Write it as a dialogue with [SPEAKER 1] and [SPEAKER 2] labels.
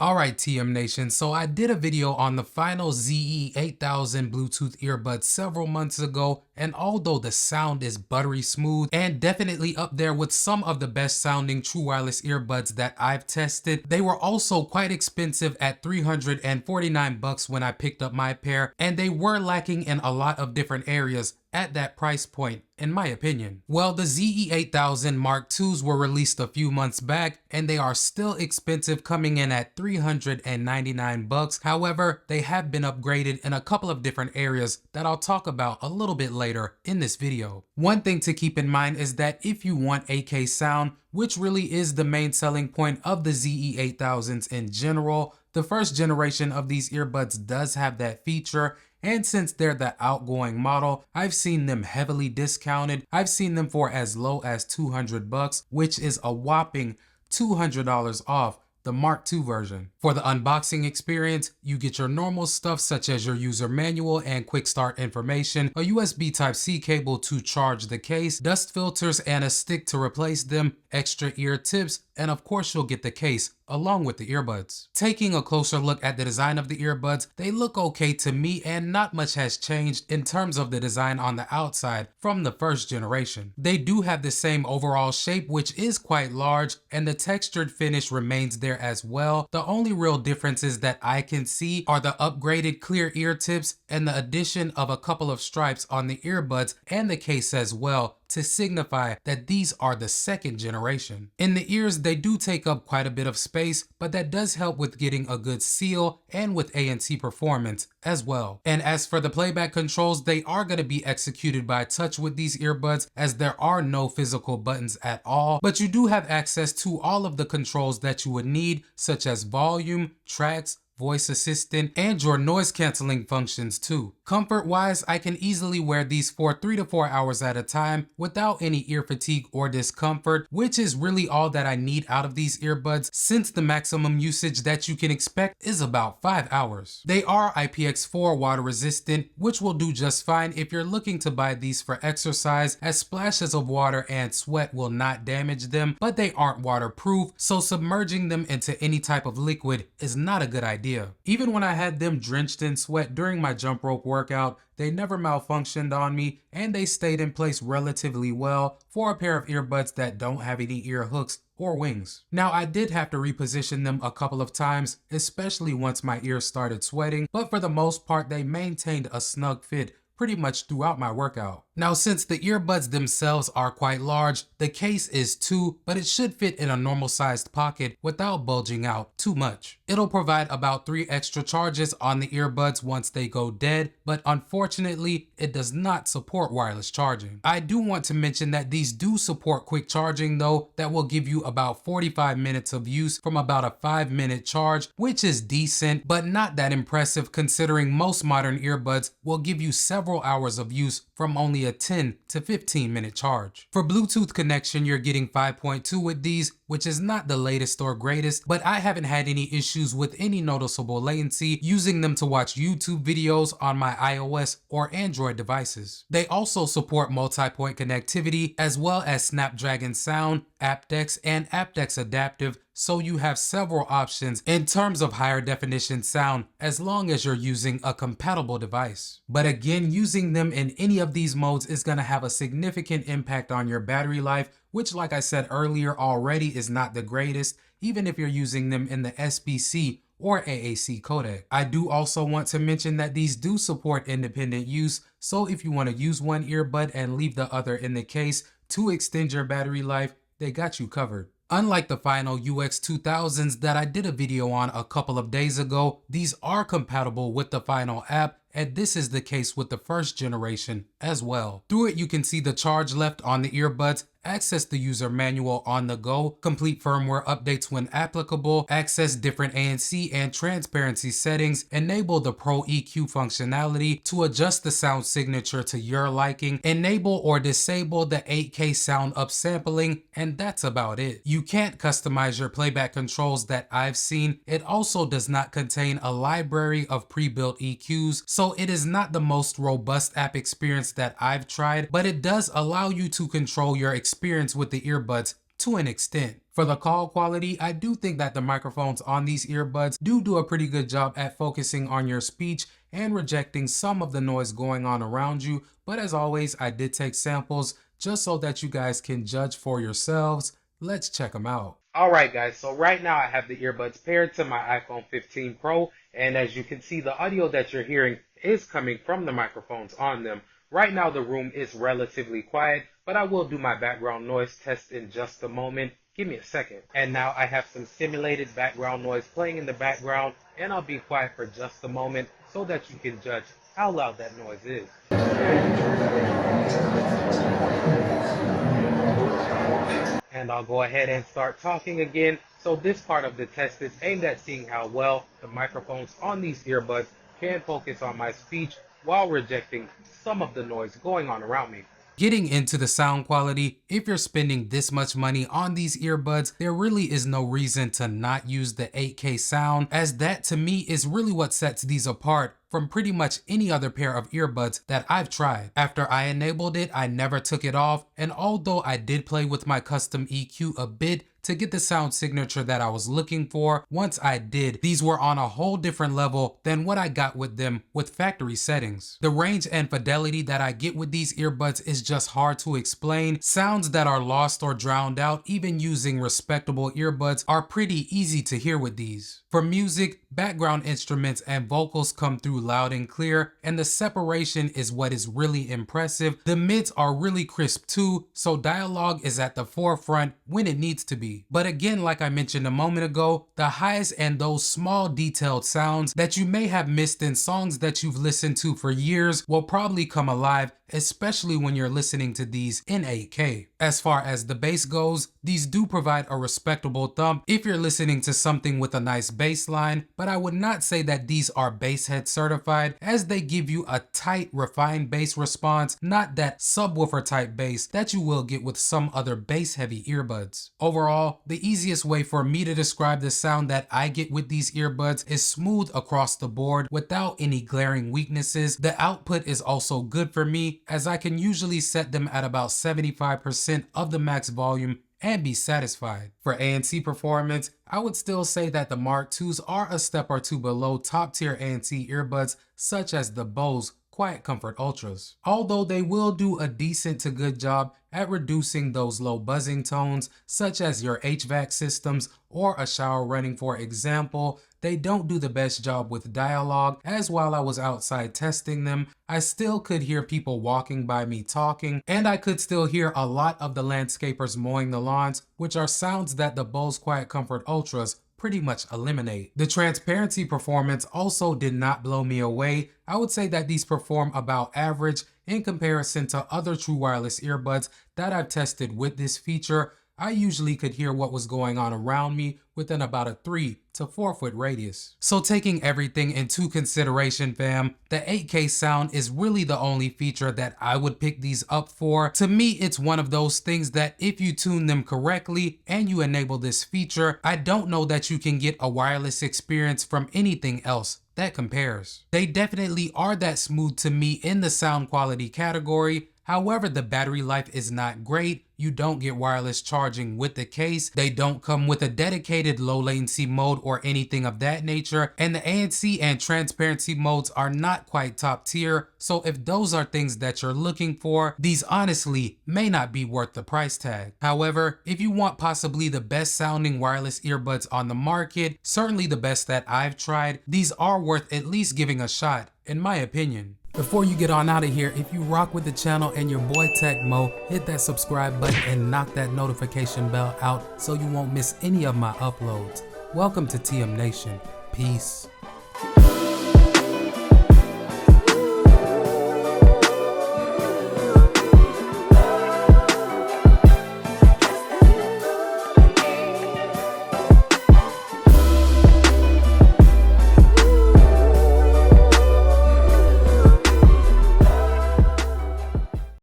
[SPEAKER 1] Alright TM Nation, so I did a video on the final ZE8000 Bluetooth earbuds several months ago, and although the sound is buttery smooth and definitely up there with some of the best sounding true wireless earbuds that I've tested, they were also quite expensive at $349 when I picked up my pair, and they were lacking in a lot of different areas at that price point, in my opinion. Well, the ZE8000 Mark IIs were released a few months back, and they are still expensive, coming in at $399. However, they have been upgraded in a couple of different areas that I'll talk about a little bit later in this video. One thing to keep in mind is that if you want 8K sound, which really is the main selling point of the ZE8000s in general, the first generation of these earbuds does have that feature, and since they're the outgoing model, I've seen them heavily discounted. I've seen them for as low as $200, which is a whopping $200 off the Mark II version. For the unboxing experience, you get your normal stuff such as your user manual and quick start information, a USB Type-C cable to charge the case, dust filters and a stick to replace them, extra ear tips, and of course you'll get the case along with the earbuds. Taking a closer look at the design of the earbuds, they look okay to me, and not much has changed in terms of the design on the outside from the first generation. They do have the same overall shape, which is quite large, and the textured finish remains there as well. The only real differences that I can see are the upgraded clear ear tips and the addition of a couple of stripes on the earbuds and the case as well, to signify that these are the second generation. In the ears, they do take up quite a bit of space, but that does help with getting a good seal and with ANC performance as well. And as for the playback controls, they are going to be executed by touch with these earbuds, as there are no physical buttons at all, but you do have access to all of the controls that you would need, such as volume, tracks, voice assistant, and your noise canceling functions too. Comfort wise, I can easily wear these for 3 to 4 hours at a time without any ear fatigue or discomfort, which is really all that I need out of these earbuds, since the maximum usage that you can expect is about 5 hours. They are IPX4 water resistant, which will do just fine if you're looking to buy these for exercise, as splashes of water and sweat will not damage them, but they aren't waterproof, so submerging them into any type of liquid is not a good idea. Even when I had them drenched in sweat during my jump rope workout, they never malfunctioned on me, and they stayed in place relatively well for a pair of earbuds that don't have any ear hooks or wings. Now, I did have to reposition them a couple of times, especially once my ears started sweating, but for the most part they maintained a snug fit pretty much throughout my workout. Now, since the earbuds themselves are quite large, the case is too, but it should fit in a normal sized pocket without bulging out too much. It'll provide about 3 extra charges on the earbuds once they go dead, but unfortunately, it does not support wireless charging. I do want to mention that these do support quick charging though, that will give you about 45 minutes of use from about a 5-minute charge, which is decent, but not that impressive considering most modern earbuds will give you several hours of use from only a 10 to 15 minute charge. For Bluetooth connection, you're getting 5.2 with these, which is not the latest or greatest, but I haven't had any issues with any noticeable latency using them to watch YouTube videos on my iOS or Android devices. They also support multi-point connectivity as well as Snapdragon Sound, aptX, and aptX Adaptive, so you have several options in terms of higher definition sound as long as you're using a compatible device. But again, using them in any of these modes is going to have a significant impact on your battery life, which, like I said earlier, already is not the greatest, even if you're using them in the SBC or AAC codec. I do also want to mention that these do support independent use, so if you want to use one earbud and leave the other in the case to extend your battery life, they got you covered. Unlike the final UX2000s that I did a video on a couple of days ago, these are compatible with the final app, and this is the case with the first generation as well. Through it, you can see the charge left on the earbuds, access the user manual on the go, complete firmware updates when applicable, access different ANC and transparency settings, enable the Pro EQ functionality to adjust the sound signature to your liking, enable or disable the 8K sound upsampling, and that's about it. You can't customize your playback controls that I've seen. It also does not contain a library of pre-built EQs, so it is not the most robust app experience that I've tried, but it does allow you to control your experience with the earbuds to an extent. For the call quality, I do think that the microphones on these earbuds do a pretty good job at focusing on your speech and rejecting some of the noise going on around you, but as always, I did take samples just so that you guys can judge for yourselves. Let's check them out. Alright guys, so right now I have the earbuds paired to my iPhone 15 Pro, and as you can see, the audio that you're hearing is coming from the microphones on them. Right now the room is relatively quiet, but I will do my background noise test in just a moment. Give me a second. And now I have some simulated background noise playing in the background, and I'll be quiet for just a moment so that you can judge how loud that noise is. And I'll go ahead and start talking again. So this part of the test is aimed at seeing how well the microphones on these earbuds can focus on my speech while rejecting some of the noise going on around me. Getting into the sound quality, if you're spending this much money on these earbuds, there really is no reason to not use the 8K sound, as that to me is really what sets these apart from pretty much any other pair of earbuds that I've tried. After I enabled it, I never took it off, and although I did play with my custom EQ a bit to get the sound signature that I was looking for, once I did, these were on a whole different level than what I got with them with factory settings. The range and fidelity that I get with these earbuds is just hard to explain. Sounds that are lost or drowned out even using respectable earbuds are pretty easy to hear with these. For music, background instruments and vocals come through loud and clear, and the separation is what is really impressive. The mids are really crisp too, so dialogue is at the forefront when it needs to be. But again, like I mentioned a moment ago, the highs and those small detailed sounds that you may have missed in songs that you've listened to for years will probably come alive, especially when you're listening to these in 8K. As far as the bass goes, these do provide a respectable thump if you're listening to something with a nice bass line, but I would not say that these are bass head certified, as they give you a tight, refined bass response, not that subwoofer type bass that you will get with some other bass heavy earbuds. Overall, the easiest way for me to describe the sound that I get with these earbuds is smooth across the board without any glaring weaknesses. The output is also good for me, as I can usually set them at about 75% of the max volume and be satisfied. For ANC performance, I would still say that the Mark IIs are a step or two below top tier ANC earbuds such as the Bose Quiet Comfort Ultras. Although they will do a decent to good job at reducing those low buzzing tones such as your HVAC systems or a shower running, for example, they don't do the best job with dialogue, as while I was outside testing them, I still could hear people walking by me talking, and I could still hear a lot of the landscapers mowing the lawns, which are sounds that the Bose Quiet Comfort Ultras pretty much eliminate. The transparency performance also did not blow me away. I would say that these perform about average in comparison to other true wireless earbuds that I've tested with this feature. I usually could hear what was going on around me within about a 3 to 4 foot radius. So taking everything into consideration, fam, the 8K sound is really the only feature that I would pick these up for. To me, it's one of those things that if you tune them correctly and you enable this feature, I don't know that you can get a wireless experience from anything else that compares. They definitely are that smooth to me in the sound quality category. However, the battery life is not great. You don't get wireless charging with the case. They don't come with a dedicated low latency mode or anything of that nature. And the ANC and transparency modes are not quite top tier. So if those are things that you're looking for, these honestly may not be worth the price tag. However, if you want possibly the best sounding wireless earbuds on the market, certainly the best that I've tried, these are worth at least giving a shot, in my opinion. Before you get on out of here, if you rock with the channel and your boy Techmo, hit that subscribe button and knock that notification bell out so you won't miss any of my uploads. Welcome to TM Nation. Peace.